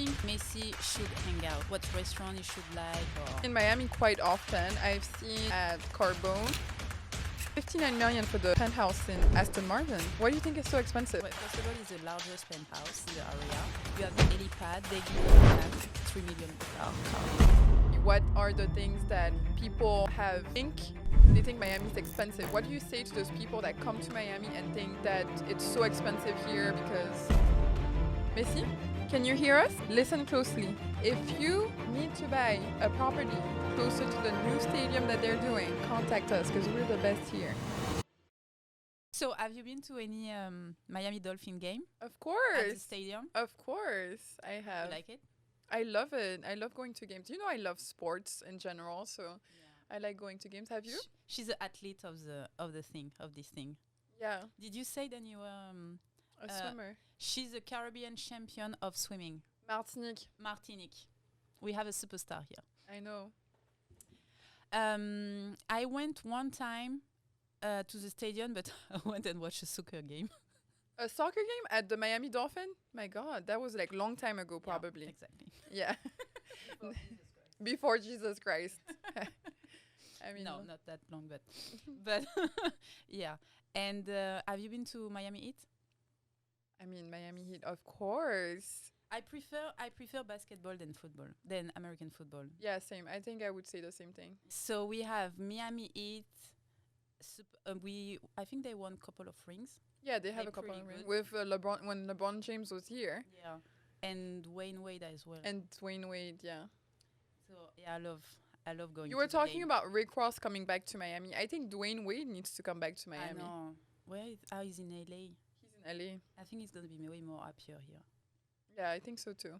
think Messi should hang out? What restaurant he should like? Or In Miami quite often. I've seen at Carbone. 59 million for the penthouse in Aston Martin. Why do you think it's so expensive? well, first of all, it's the largest penthouse in the area. You have the helipad. They give you 3 million car. What are the things that people have they think Miami is expensive? What do you say to those people that come to Miami and think that it's so expensive here because Messi? Can you hear us? Listen closely. If you need to buy a property closer to the new stadium that they're doing, contact us because we're the best here. So, have you been to any Miami Dolphin game Of at the course. stadium? Of course. I have. You like it? I love it. I love going to games. You know I love sports in general, so I like going to games. Have you? She's an athlete of this thing. Yeah. Did you say that you were? A swimmer. She's a Caribbean champion of swimming. Martinique. Martinique. We have a superstar here. I know. I went one time to the stadium, but I went and watched a soccer game. A soccer game at the Miami Dolphin? My God, that was like long time ago, probably. Yeah, exactly. Yeah. Before Jesus Christ. I mean, No, not that long, but yeah. And have you been to Miami Heat? I mean, Miami Heat, of course. I prefer basketball than American football. Yeah, same. I think I would say the same thing. So we have Miami Heat. I think they won a couple of rings. Yeah, they have They're a couple pretty of rings good. with LeBron when LeBron James was here, Yeah, and Wayne Wade as well. and Dwayne Wade. Yeah. So yeah, I love going. You were to the talking game. about Rick Ross coming back to Miami. I think Dwayne Wade needs to come back to I Miami. know. He's in LA. He's in LA. I think he's gonna be way more happier here. Yeah, I think so too.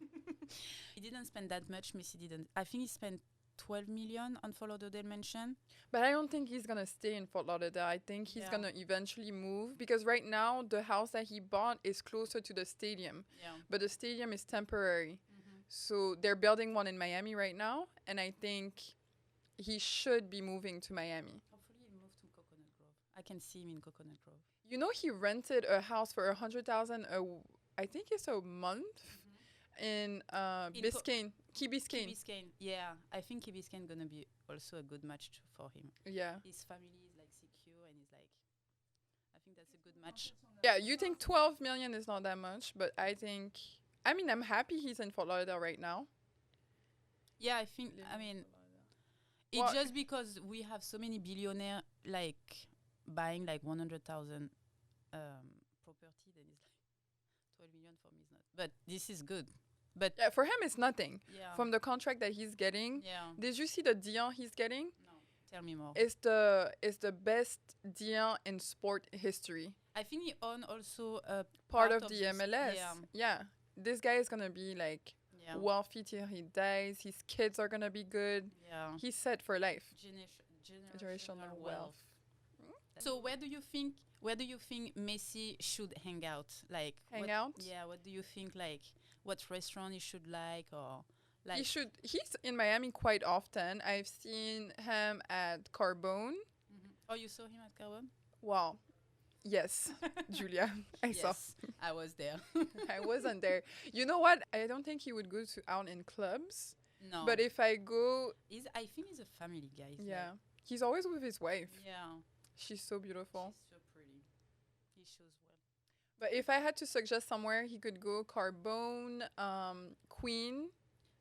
He didn't spend that much. Messi didn't. I think he spent 12 million on Fort Lauderdale Mansion. But I don't think he's gonna stay in Fort Lauderdale. I think he's Yeah. gonna eventually move because right now the house that he bought is closer to the stadium, Yeah. but the stadium is temporary. So they're building one in Miami right now, and I think he should be moving to Miami. Hopefully he'll move to Coconut Grove. I can see him in Coconut Grove. You know, he rented a house for 100,000. I think it's a month in In Co- Biscayne, Key Key Biscayne. Biscayne. Yeah, I think Key Biscayne gonna be also a good match for him. Yeah, His family is like secure and he's like, I think that's a good match. yeah. You think 12 million is not that much, but I mean, I'm happy he's in Fort Lauderdale right now. Yeah, I mean, it's Well- just because we have so many billionaires like buying like 100,000 property, then it's like 12 million for me is not. But this is good. But Yeah, for him it's nothing. yeah, From the contract that he's getting, yeah. did you see the deal he's getting? No, tell me more. It's the best deal in sport history. I think he own also a Part of the this- MLS. Yeah, Yeah. This guy is gonna be like yeah, wealthy till he dies. His kids are gonna be good. yeah. He's set for life. Generational wealth. So where do you think Messi should hang out? Like Hang out? Yeah. What do you think? Like what restaurant he should like or like? He's in Miami quite often. I've seen him at Carbone. Oh, you saw him at Carbon? Wow. Yes, Julia. I saw. Yes, I was there. I wasn't there. You know what? I don't think he would go out in clubs. No, But if I go, I think he's a family guy. He's yeah, like- he's always with his wife. yeah. She's so beautiful. She's so pretty. He shows well. But if I had to suggest somewhere he could go, Carbone, Queen.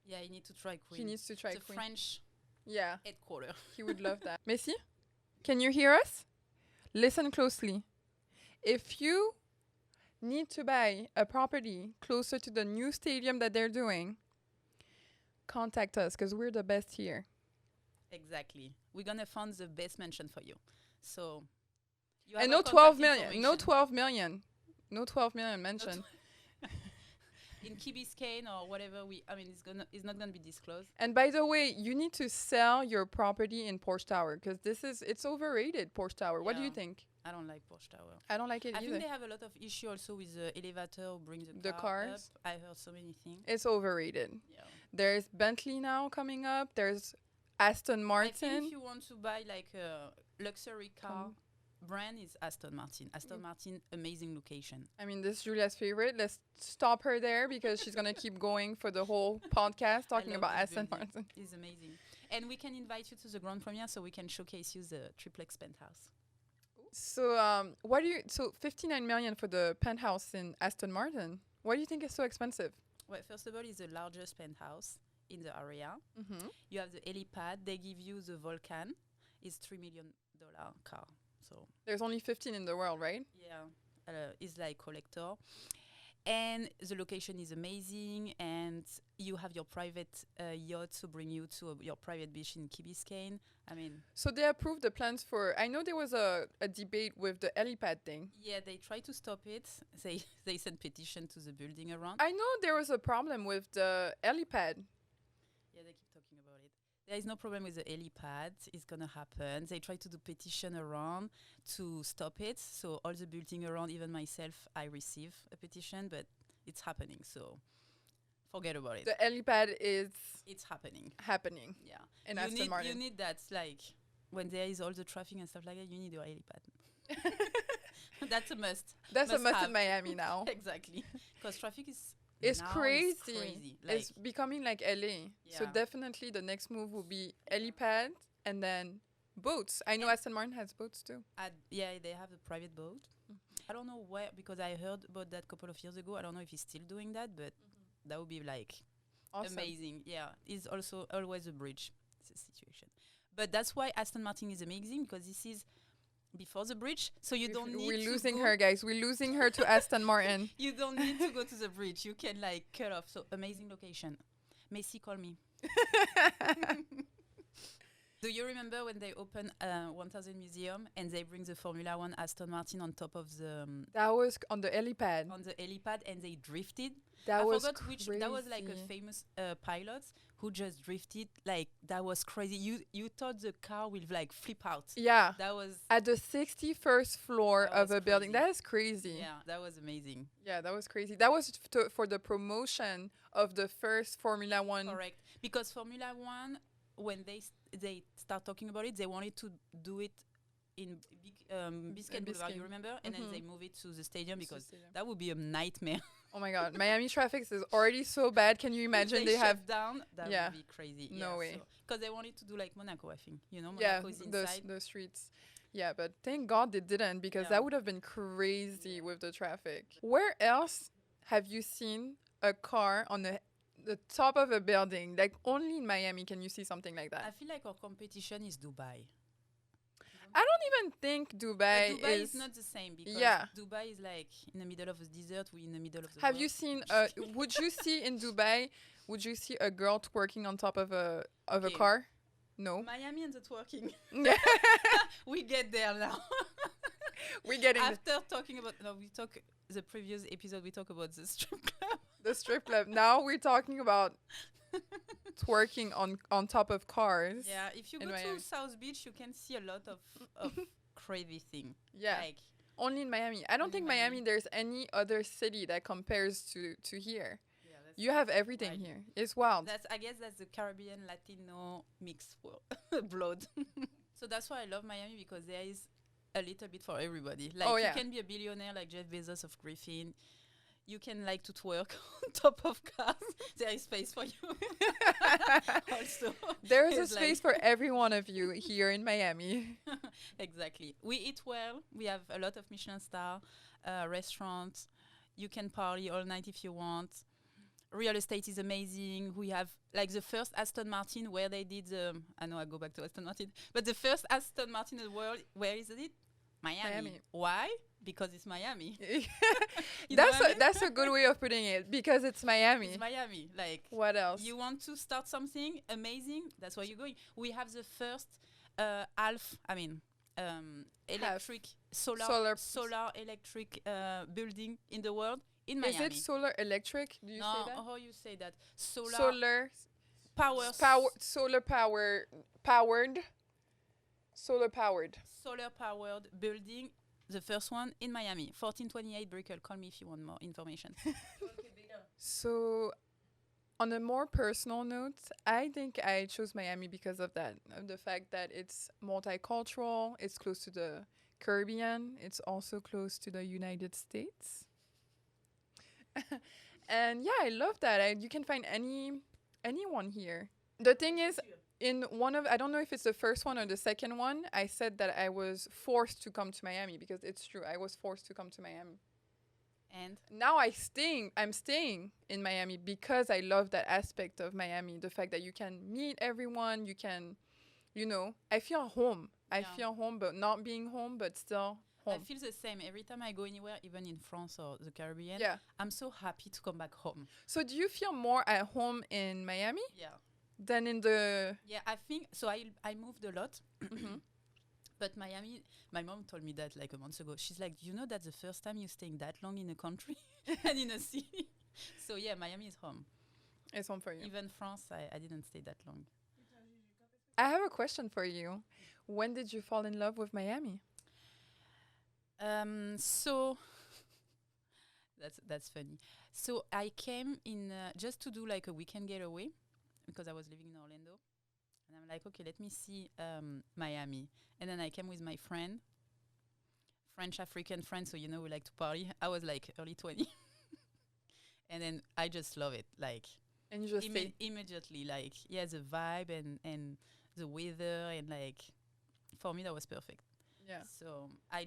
Yeah, you need to try Queen. He needs to try it's a Queen. French Yeah, headquarter. he would love that. Messi, can you hear us? Listen closely. If you need to buy a property closer to the new stadium that they're doing, contact us because we're the best here. Exactly. We're gonna find the best mansion for you. So you And our no 12 contact million. No information. 12 million. No 12 million mentioned. In Key Biscayne or whatever it's not gonna be disclosed. And by the way, you need to sell your property in Porsche Tower because it's overrated, Porsche Tower. What do you Yeah. think? I don't like Porsche Tower. I don't like it I either. think they have a lot of issue also with the elevator who brings The car cars? up. I heard so many things. It's overrated. Yeah. There's Bentley now coming up. There's Aston I think Martin. if you want to buy like a luxury car, brand is Aston Martin. Aston Martin, amazing location. I mean, this is Julia's favorite. Let's stop her there because she's gonna keep going for the whole podcast talking love about this Aston building. Martin. It's amazing. And we can invite you to the grand premiere so we can showcase you the triplex penthouse. So, what do you? So, 59 million for the penthouse in Aston Martin. Why do you think it's so expensive? Well, first of all, it's the largest penthouse in the area. Mm-hmm. You have the helipad. They give you the Vulcan. It's $3 million car. So There's only 15 in the world, right? yeah, it's like collector. And the location is amazing, and you have your private yacht to bring you to your private beach in Key Biscayne. I mean, So they approved the plans for. I know there was a debate with the helipad thing. yeah, they try to stop it. They send petition to the building around. I know there was a problem with the helipad. Yeah, they keep talking about it. There is no problem with the helipad. It's gonna happen. They try to do petition around to stop it. So all the building around, even myself, I receive a petition, but it's happening. So forget about it. The helipad is It's happening. happening Yeah. in you Aston need, Martin. You need that, like, when there is all the traffic and stuff like that, you need your helipad. That's a must. That's a must must have. in Miami now. Exactly. Because traffic is It's now crazy. crazy. Like, It's becoming like LA. So Yeah. definitely the next move will be helipad and then boats. I know And- Aston Martin has boats too. yeah, they have a private boat. I don't know where, because I heard about that a couple of years ago. I don't know if he's still doing that, but that would be like Awesome. amazing. Yeah, it's also always a bridge situation. But that's why Aston Martin is amazing, because this is before the bridge, so you don't need We're to losing go. her, guys. We're losing her to Aston Martin. You don't need to go to the bridge. You can like cut off. So amazing location. Messi, call me. Do you remember when they opened 1000 Museum and they bring the Formula One Aston Martin on top of the That was on the helipad. on the helipad, and they drifted? That I was forgot which. That was like a crazy. famous pilot who just drifted. Like that was crazy. You thought the car will like flip out. Yeah. That was At the 61st floor That of was a building. crazy. That is crazy. yeah, that was amazing. Yeah, that was crazy. That was for the promotion of the first Formula One. Correct. Because Formula One, when they start talking about it, they wanted to do it in Biscayne Boulevard, Biscayne. you remember? And then Mhm. they move it to the stadium To because stadium. that would be a nightmare. Oh my God, Miami traffic is already so bad. Can you imagine If they shut have? down, that Yeah. would be crazy. No way. Because they wanted to do like Monaco, I think. You know, Yeah, Monaco is inside. the streets. Yeah, but thank God they didn't because Yeah. that would have been crazy with the traffic. Where else have you seen a car on the top of a building? Like only in Miami can you see something like I that. feel like our competition is Dubai. I don't even think Dubai, Dubai is. is not the same because Yeah. Dubai is like in the middle of the desert. We're in the middle of the Have world. you seen? Would you see in Dubai? Would you see a girl twerking on top of a Okay. car? No. Miami and the twerking. Yeah. We get there now. We're getting After talking about the previous episode, we talk about the strip club. the strip club. Now we're talking about twerking on top of cars. Yeah, if you In go Miami. to South Beach, you can see a lot of crazy thing. Yeah. Like Only in Miami. I don't Only think Miami. Miami there's any other city that compares to here. yeah, that's, You have everything Right. here. It's wild. I guess that's the Caribbean Latino mixed blood. So that's why I love Miami, because there is a little bit for everybody. Like Oh, yeah. you can be a billionaire like Jeff Bezos of Griffin. You can like to twerk on top of cars. There is space for you. Also, There is a it's like- space for every one of you here in Miami. Exactly. We eat well. We have a lot of Michelin star restaurants. You can party all night if you want. Real estate is amazing. We have like the first Aston Martin where they did. I know I go back to Aston Martin, but the first Aston Martin in the world. Where is it? Miami. Miami. Why? Because it's Miami. You know that's what I mean? that's a good way of putting it because it's Miami. It's Miami. Like What else? you want to start something amazing. That's where you're going. We have the first electric Solar- solar electric building in the world in Is Miami. it solar electric? Do you no, say that? how you say that? Solar, Solar power, solar powered solar powered. solar powered building. The first one in Miami, 1428 Brickell. Call me if you want more information. So, on a more personal note, I think I chose Miami because of that, of the fact that it's multicultural, it's close to the Caribbean. It's also close to the United States. And yeah, I love that. You can find anyone here. The thing is, in one of, I don't know if it's the first one or the second one, I said that I was forced to come to Miami because it's true. I was forced to come to Miami. And Now I'm staying in Miami because I love that aspect of Miami. The fact that you can meet everyone, you can, I feel home. I Yeah. feel home, but not being home, but still I home. feel the same every time I go anywhere, even in France or the Caribbean. Yeah. I'm so happy to come back home. So do you feel more at home in Miami Yeah. than in the? Yeah, I think so. I moved a lot, Mhm. but Miami. My mom told me that like a month ago. She's like, you know, that's the first time you're staying that long in a country and in a city. So yeah, Miami is home. It's home for you. Even France, I didn't stay that long. I have a question for you. When did you fall in love with Miami? So that's funny. So I came in just to do like a weekend getaway because I was living in Orlando, and I'm like, okay, let me see Miami. And then I came with my friend, French African friend, so you know we like to party. I was like early 20, and then I just love it. Like And you just stayed. immediately, like yeah, the vibe and the weather and like for me that was perfect. Yeah. So I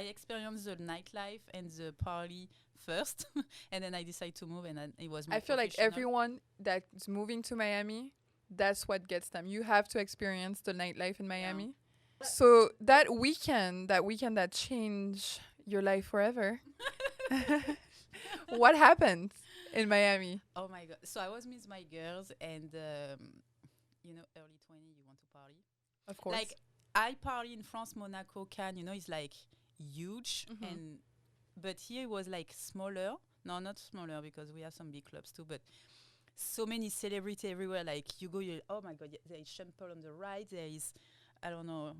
experienced the nightlife and the party first, and then I decided to move, and then it was more I feel like professional. everyone that's moving to Miami, that's what gets them. You have to experience the nightlife in Miami. So that weekend that changed your life forever. What happened in Miami? Oh my god! So I was with my girls, and you know, early 20, you want to party. Of course. Like I party in France, Monaco, Cannes. You know, it's like huge, Mhm. and but here it was like smaller. No, not smaller because we have some big clubs too, but so many celebrity everywhere. Like you go, you oh my god, there is Champel on the right. There is, I don't know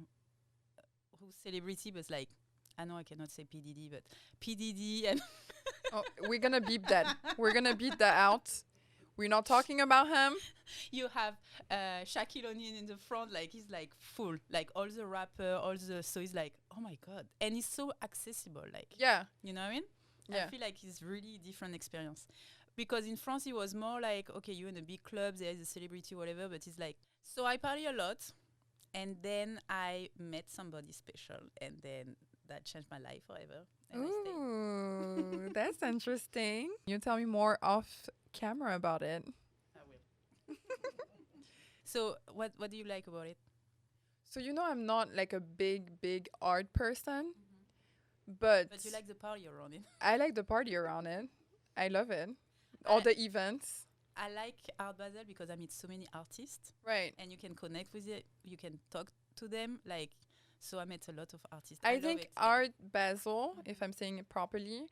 who's celebrity, but like I know I cannot say PDD, but PDD and Oh, we're gonna beep that. We're gonna beep that out. We're not talking about him. you have Shaquille O'Neal in the front, like he's like full, like all the rapper, all the so he's like oh my god, and he's so accessible, like Yeah. you know what I mean? Yeah. I feel like it's really different experience because in France it was more like okay, you're in a big club, there is a celebrity, whatever, but it's like so I party a lot, and then I met somebody special, and then that changed my life forever, and I stayed. Ooh, that's interesting. You tell me more off camera about it. I will. So what do you like about it? So I'm not like a big art person, but But you like the party around it. I like the party around it. I love it. All I- the events. I like Art Basel because I meet so many artists, Right. and you can connect with it. You can talk to them. Like, so I met a lot of artists. I love think it. Art Basel, if I'm saying it properly,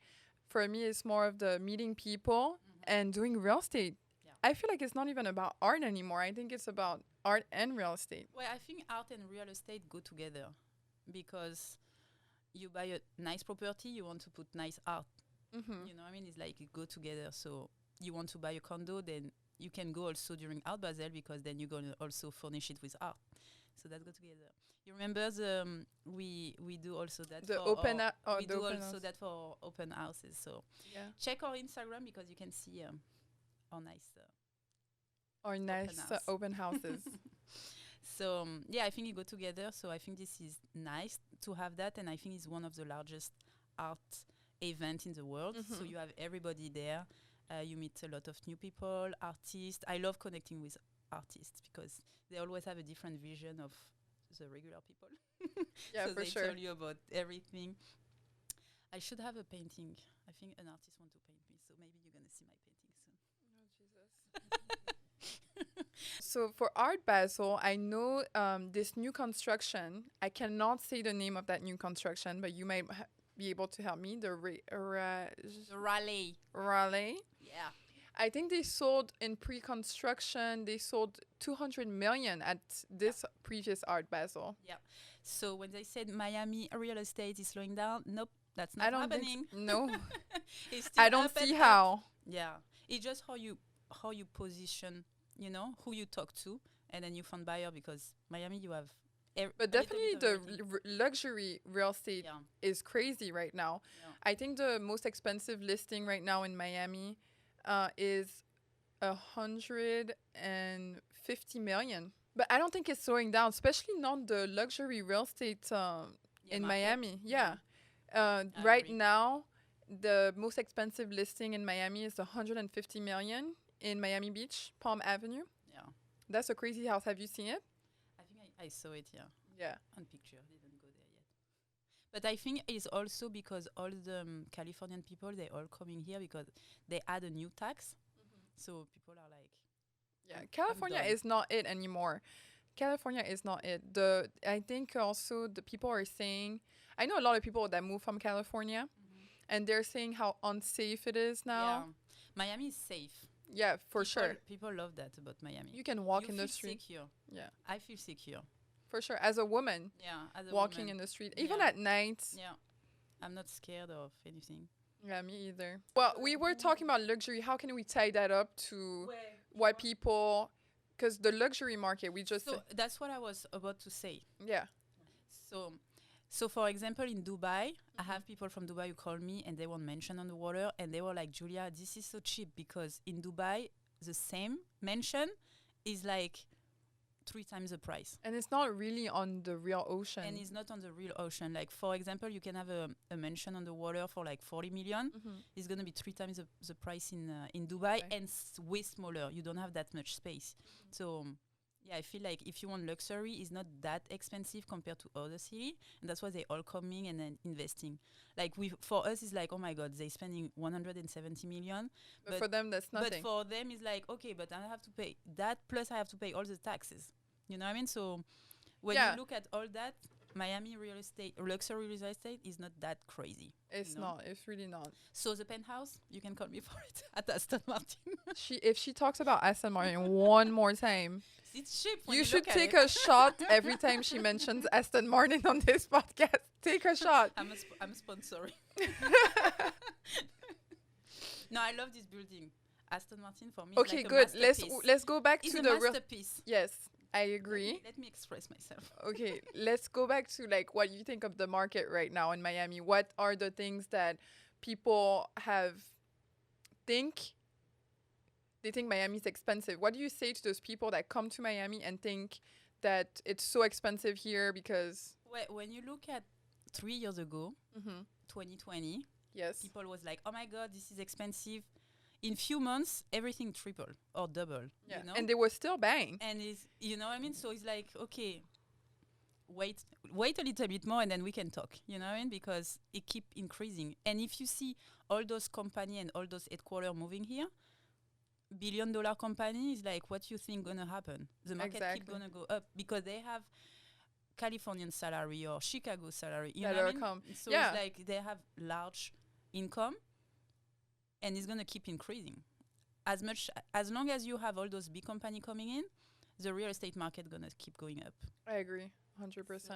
for me is more of the meeting people and doing real estate. Yeah. I feel like it's not even about art anymore. I think it's about art and real estate. Well, I think art and real estate go together because you buy a nice property, you want to put nice art. Mm-hmm. You know what I mean? It's like it go together. So you want to buy a condo, then you can go also during Art Basel because then you're going to also furnish it with art. So that go together. You remember we do also that The for open our, we the do open also house. that for open houses. So Yeah. check our Instagram because you can see our nice. Or nice house. open houses. So yeah, I think it go together. So I think this is nice to have that, and I think it's one of the largest art event in the world. So Mhm. you have everybody there. You meet a lot of new people, artists. I love connecting with artists because they always have a different vision of the regular people. Yeah, so for they sure. tell you about everything. I should have a painting. I think an artist want to paint me, so maybe you're gonna see my painting soon. So for Art Basel, I know this new construction. I cannot say the name of that new construction, but you might be able to help me. The The rally. Raleigh. Yeah. I think they sold in pre-construction. They sold 200 million at this previous Art Basel. So when they said Miami real estate is slowing down, nope, that's not I don't happening. think no. It's still I don't up and see up. how. Yeah, it's just how you position, you know, who you talk to, and then you find buyer because Miami you have But a little definitely bit of the everything. luxury real estate Yeah, is crazy right now. yeah. I think the most expensive listing right now in Miami is 150 million. But I don't think it's slowing down, especially not the luxury real estate Yeah, in market. Miami. Yeah, Yeah. I Right agree. now, the most expensive listing in Miami is 150 million in Miami Beach, Palm Avenue. Yeah, That's a crazy house. Have you seen it? I think I saw it. Yeah, Yeah. on picture. Didn't go there yet. But I think it's also because all the Californian people they all coming here because they add a new tax. So people are like, Yeah. I'm California done. is not it anymore. California is not it. I think also the people are saying, I know a lot of people that move from California and they're saying how unsafe it is Yeah, now. Miami is safe. Yeah, for sure. People love that about Miami. You can walk You in feel the street. secure. Yeah, I feel secure. for sure. As a woman, Yeah, as a walking woman. in the street, even Yeah, at night. yeah. I'm not scared of anything. Yeah, me either. Well, we were talking about luxury. How can we tie that up to why people, because the luxury market, we just, So that's what I was about to say. yeah. So, so for example, in Dubai, I have people from Dubai who call me and they want mansion on the water, and they were like, Julia, this is so cheap because in Dubai, the same mansion is like 3 times the price. And it's not really on the real ocean. And it's not on the real ocean. Like, for example, you can have a mansion on the water for like 40 million. Mhm. It's going to be 3 times the price in Dubai, Okay. and way smaller. You don't have that much space. So, yeah, I feel like if you want luxury, it's not that expensive compared to other city. And that's why they all coming and then investing. Like, for us, it's like, oh my God, they spending 170 million. But for them, that's But nothing. for them, it's like, okay, but I have to pay that, plus I have to pay all the taxes. You know what I mean? So when Yeah. you look at all that, Miami real estate, luxury real estate is not that crazy. It's you know? not. It's really not. So the penthouse, you can call me for it at Aston Martin. If she talks about Aston Martin one more time, It's cheap. When you you should look at take it. a shot every time she mentions Aston Martin on this podcast. Take a shot. I'm sponsoring. No, I love this building. Aston Martin for me. Is Okay, like a good. masterpiece. Let's go back It's to a the real. masterpiece. Yes, I agree. Let me express myself. Okay, let's go back to like what you think of the market right now in Miami. What are the things that people think they think Miami's expensive? What do you say to those people that come to Miami and think that it's so expensive here because When you look at 3 years ago, mm-hmm. 2020, Yes. people was like, oh my God, this is expensive. In few months, everything triple or double. Yeah. You know? And they were still buying. And it's, you know what I mean? So it's like, okay, wait a little bit more and then we can talk, you know what I mean? Because it keep increasing. And if you see all those company and all those headquarters moving here, $1 billion company is like, what you think gonna happen? The market keep Exactly. gonna go up because they have Californian salary or Chicago salary. You That know what I are mean? come. So Yeah. it's like they have large income and it's gonna keep increasing. As long as you have all those big company coming in, the real estate market gonna keep going up. I agree. 100%. So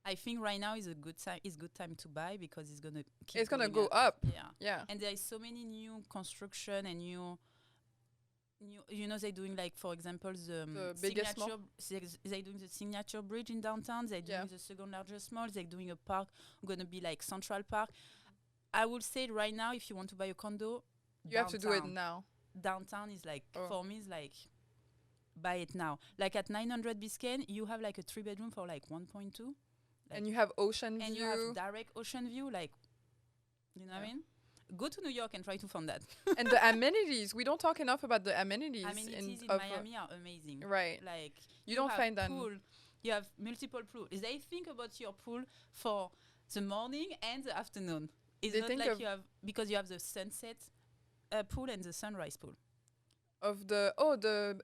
I think right now is a good time. Is good time to buy because it's gonna keep. It's gonna going go up. Yeah, Yeah. and there is so many new construction and new. You know, they're doing like, for example, The biggest mall? They're doing the signature bridge in downtown. They're doing Yeah. the second largest mall. They're doing a park, gonna be like Central Park. I would say right now, if you want to buy a condo, You have to do it downtown. now. Downtown is like Oh. for me is like buy it now. Like at 900 Biscayne, you have like a 3 bedroom for like 1.2. And you have ocean And view. you have direct ocean view, like, you know what I Yeah. mean? Go to New York and try to find that. And the amenities. We don't talk enough about the amenities. Amenities in of, Miami are amazing. right. Like You don't have find that. pool. You have multiple pools. They think about your pool for the morning and the afternoon. It's They not think like of- you have because you have the sunset pool and the sunrise pool. Of the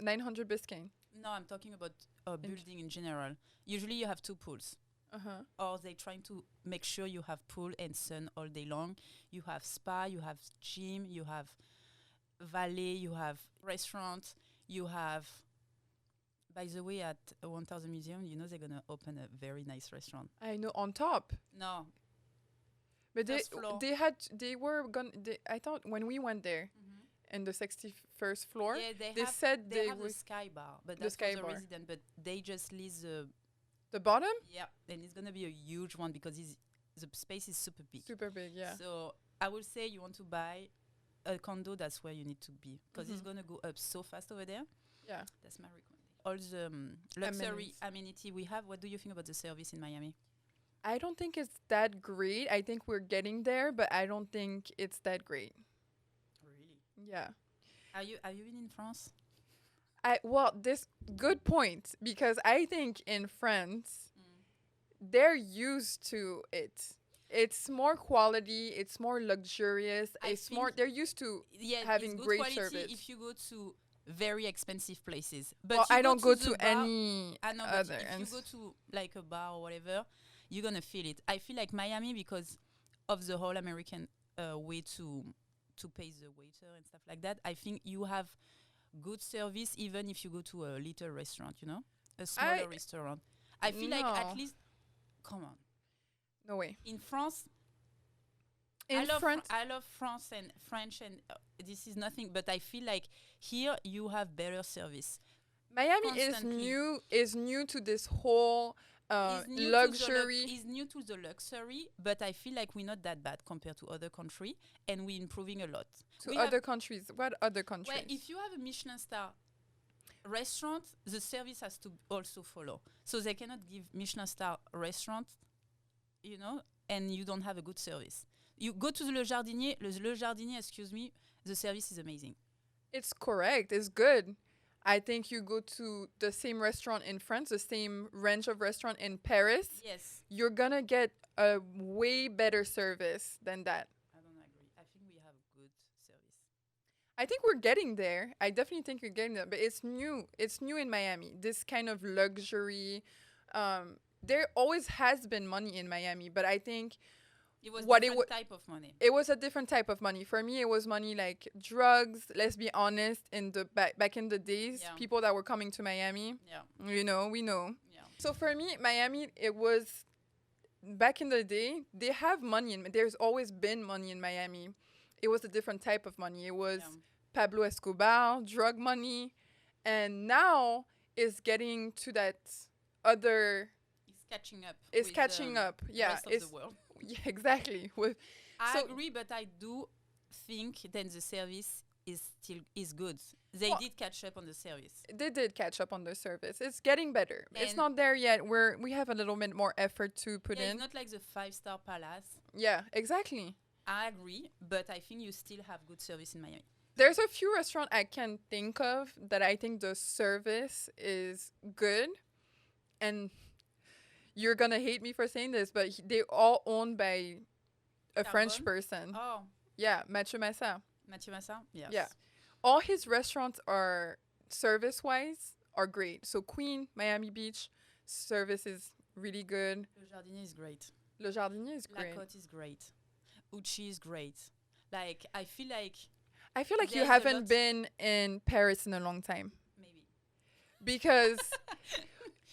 900 Biscayne. No, I'm talking about a building in general. Usually you have two pools. Uh-huh. Or they trying to make sure you have pool and sun all day long. You have spa, you have gym, you have valet, you have restaurant, you have. By the way, at 1000 Museum, you know they're gonna open a very nice restaurant. I know on top. No, But First floor. they were gonna I thought when we went there in the 61st floor, yeah, they said they they have would a sky bar, but The that's sky for the bar. resident. But they just lease the The bottom? Yeah, and it's gonna be a huge one because the space is super big. Super big, yeah. So I would say you want to buy a condo. That's where you need to be because it's Mhm. gonna go up so fast over there. Yeah. That's my recommendation. All the luxury Amenities. amenity we have. What do you think about the service in Miami? I don't think it's that great. I think we're getting there, but I don't think it's that great. Really? Yeah. Have you been in France? This good point because I think in France Mm. they're used to it. It's more quality, it's more luxurious, I it's more think- they're used to Yeah, having it's good great quality service. if you go to very expensive places. But Well, you I don't go the to bar, any I know, but other if you and go to like a bar or whatever, you're gonna feel it. I feel like Miami because of the whole American way to pay the waiter and stuff like that. I think you have good service even if you go to a little restaurant, a smaller restaurant. I feel like at No. least, come on, no way. in France. In France, I love France and French, and this is nothing, but I feel like here you have better service. Miami Constantly. is new to this whole luxury. Is new to the luxury, but I feel like we're not that bad compared to other country, and we're improving a lot. To We other countries. What other well, countries? if you have a Michelin star restaurant, the service has to also follow. So they cannot give Michelin star restaurant, and you don't have a good service. You go to the Le Jardinier, excuse me, the service is amazing. It's correct. It's good. I think you go to the same restaurant in France, the same range of restaurant in Paris, Yes. you're gonna get a way better service than that. I don't agree. I think we have good service. I think we're getting there. I definitely think we're getting there, but it's new. It's new in Miami. This kind of luxury. There always has been money in Miami, but I think It was What it different wa- type of money. it was a different type of money. For me, it was money like drugs. Let's be honest. In the back in the days, Yeah. people that were coming to Miami, Yeah. we know. Yeah. So for me, Miami, it was back in the day. They have money, and there's always been money in Miami. It was a different type of money. It was Yeah. Pablo Escobar, drug money, and now it's getting to that other. It's catching up. It's with, catching up. the Yeah, rest of it's the world. yeah, exactly. With I So- agree, but I do think that the service is good. They Well- did catch up on the service. they did catch up on their service. It's getting better. It's And- not there yet. We have a little bit more effort to put Yeah, in. it's not like the 5-star palace. Yeah, exactly. I agree, but I think you still have good service in Miami. There's a few restaurants I can think of that I think the service is good, and you're gonna hate me for saying this, but they all owned by a French Carbone? person. Oh, Yeah, Mathieu Massa. Mathieu Massa? Yes. Yeah. All his restaurants are service-wise are great. So Queen, Miami Beach, service is really good. Le Jardinier is great. Le Jardinier is La great. Côte is great. Uchi is great. Like, I feel like I feel like you There's a haven't lot- been in Paris in a long time maybe. because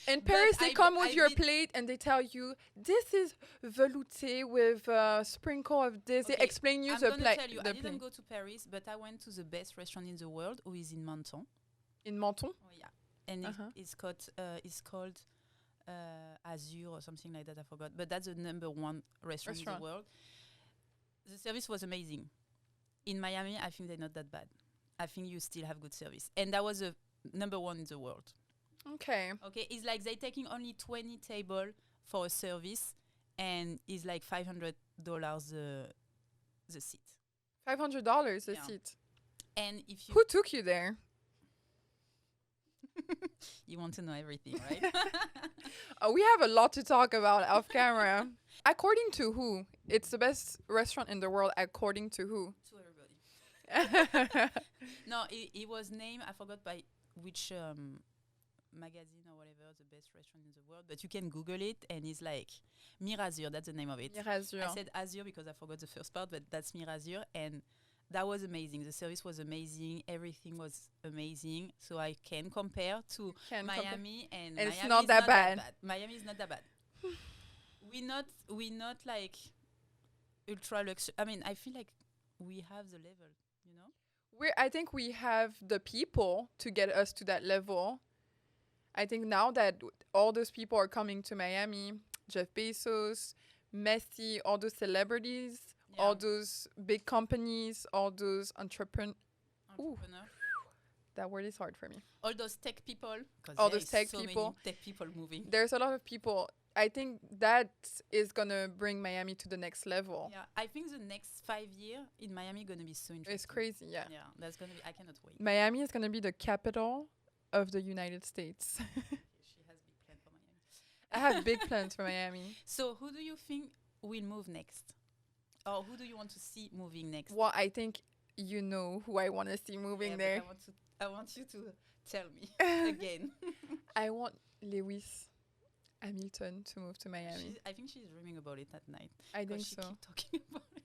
in But Paris they I come d- with I your did- plate and they tell you this is velouté with sprinkle of this. They Okay, explain you I'm the gonna plate. tell you, The I didn't plate go to Paris, but I went to the best restaurant in the world, who is in Menton. in Menton. Oh yeah, and Uh-huh. it's called Azure or something like that. I forgot, but that's the number one restaurant in Restaurant. the world. The service was amazing. In Miami, I think they're not that bad. I think you still have good service, and that was the number one in the world. Okay. Okay, it's like they taking only 20 table for a service, and it's like $500 the seat. $500 a Yeah. seat. And if you Who took you there? you want to know everything, right? We have a lot to talk about off camera. According to who? It's the best restaurant in the world. According to who? To everybody. No, it was named, I forgot by which magazine or whatever, the best restaurant in the world, but you can Google it, and it's like Mirazur, that's the name of it. Mirazur. I said Azure because I forgot the first part, but that's Mirazur, and that was amazing. The service was amazing. Everything was amazing. So I can compare to Can compare- Miami, and And it's Miami not is that bad. Miami is not that bad. we not like ultra luxury. I mean, I feel like we have the level, you know? I think we have the people to get us to that level. I think now that all those people are coming to Miami, Jeff Bezos, Messi, all those celebrities, all those big companies, all those entrepreneur. That word is hard for me. All those tech people. All those tech so people. Many tech people moving. There's a lot of people. I think that is going to bring Miami to the next level. Yeah, I think the next 5 years in Miami going to be so interesting. It's crazy, yeah. Yeah, that's going to be, I cannot wait. Miami is going to be the capital of the United States. She has big plans for Miami. I have big plans for Miami. So who do you think will move next? Or who do you want to see moving next? Well, I think you know who I want to see moving there. I want you to tell me again. I want Lewis Hamilton to move to Miami. I think she's dreaming about it at night. I think she so. keep talking about it.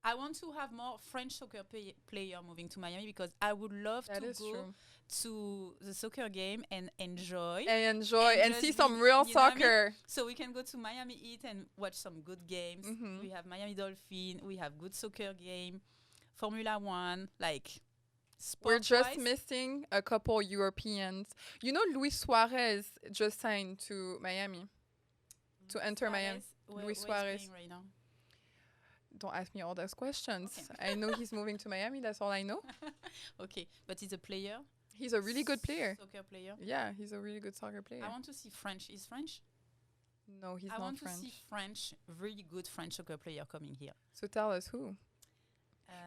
I want to have more French soccer player moving to Miami because I would love to go to the soccer game and enjoy. And see some real soccer. I mean? So we can go to Miami Heat and watch some good games. Mm-hmm. We have Miami Dolphin. We have good soccer game. Formula One, like... We're just missing a couple Europeans. You know, Luis Suarez just signed to Miami to enter Miami. Luis Suarez. Right now? Don't ask me all those questions. Okay. I know he's moving to Miami. That's all I know. Okay, but he's a player. He's a really good player. Soccer player. Yeah, he's a really good soccer player. I want to see French. Is French? No, he's not French. I want to see French, really good French soccer player coming here. So tell us who.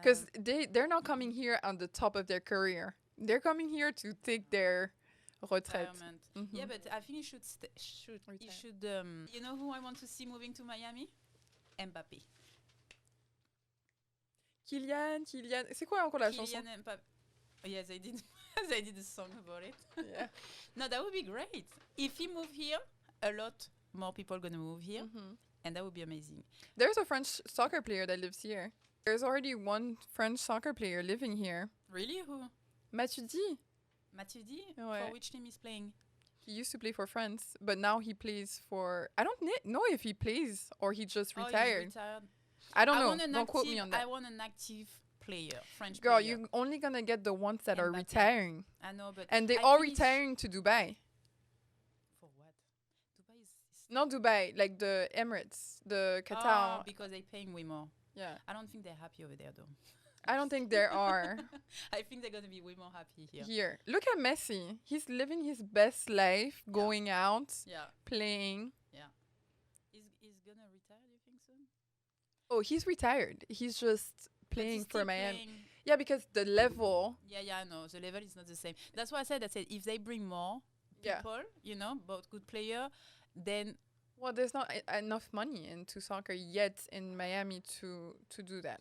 Because they're not coming here on the top of their career. They're coming here to take their retraite. Mm-hmm. Yeah, but I think he should. You know who I want to see moving to Miami? Mbappé. Kylian. C'est quoi encore la chanson? Mbappé. Oh, yes, I did. I did a song about it. Yeah. No, that would be great. If he moved here, a lot more people gonna move here, and that would be amazing. There's a French soccer player that lives here. There's already one French soccer player living here. Really? Who? Matuidi. Matuidi? Ouais. For which team is playing? He used to play for France, but now he plays for... I don't know if he plays or he just retired. He's retired. I don't know. Don't quote me on that. I want an active player, French Girl, player. you're only going to get the ones that are retiring. I know, but... And they all retiring to Dubai. For what? Dubai is... Not Dubai, like the Emirates, the Qatar. Oh, because they're paying way more. Yeah. I don't think they're happy over there, though. I don't think there are. I think they're going to be way more happy here. Here. Look at Messi. He's living his best life, going out, playing. Yeah. He's going to retire, do you think so? Oh, he's retired. He's just playing for Miami. Yeah, because the level... Yeah, I know. The level is not the same. That's why I said if they bring more people, both good player, then... Well, there's not enough money into soccer yet in Miami to do that.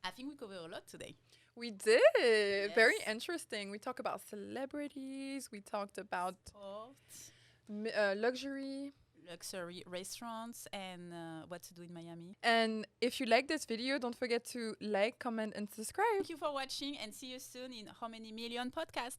I think we covered a lot today. We did. Yes. Very interesting. We talked about celebrities. We talked about luxury restaurants and what to do in Miami. And if you like this video, don't forget to like, comment, and subscribe. Thank you for watching and see you soon in How Many Million Podcast.